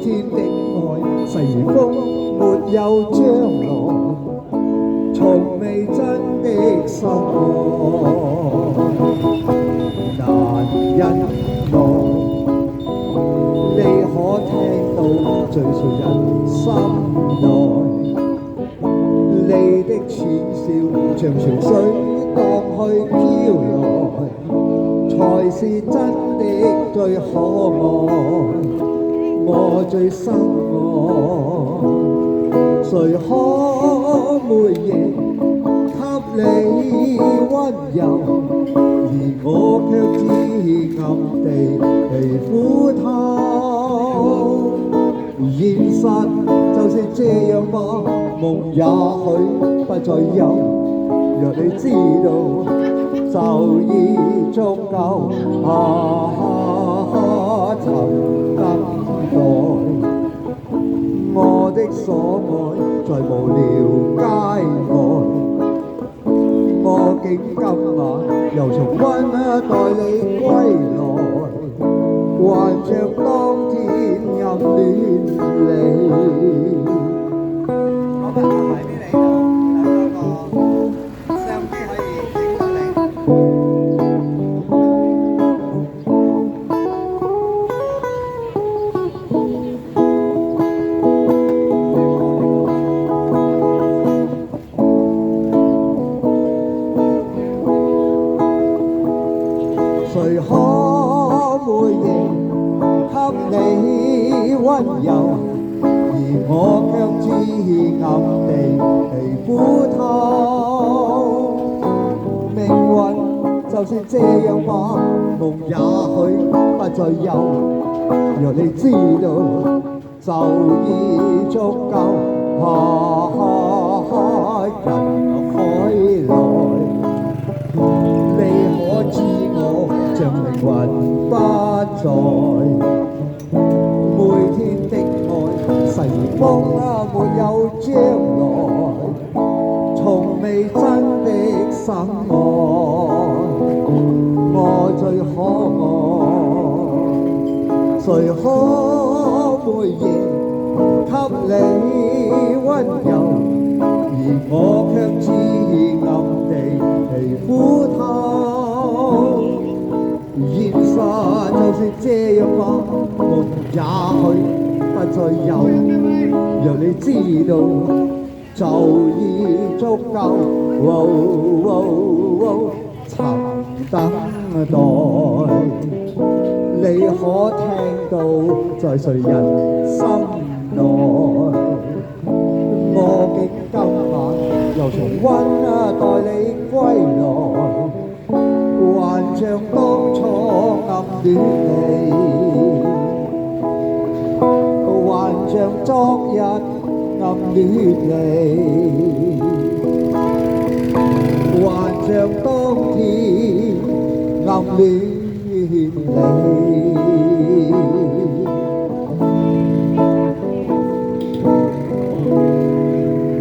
天的愛誓言風沒有將來，從未真的心愛，難忍耐。你可聽到最碎人心內，你的淺笑像潮水蕩去飄來，才是真的最可愛，我最深愛。誰可每夜給你溫柔，而我卻只暗地皮膚透。現實就是這樣吧，夢也許不再有，若你知道就已足夠。曾等待我的所愛，在無聊街外，我竟今晚又重溫待你歸來，還像當天暗戀你。我不係俾你就有嗰個相機可以影到你。誰可每夜給你溫柔，而我卻只暗地皮膚透。命運就是這樣吧，夢也許不再有，若你知道就已足夠。人海內，你可知我像靈魂不在，每天的愛誓言風沒有將來，從未真的深愛，我最可愛。誰可每夜給你溫柔，而我卻只暗地皮膚透。現實就是這樣吧，夢也許不再有，若你知道就已足夠。曾等待，你可聽到在誰人心內，我竟今晚又重溫待你歸來，還像當初暗戀你，還像昨日暗戀你，還像當天暗戀你。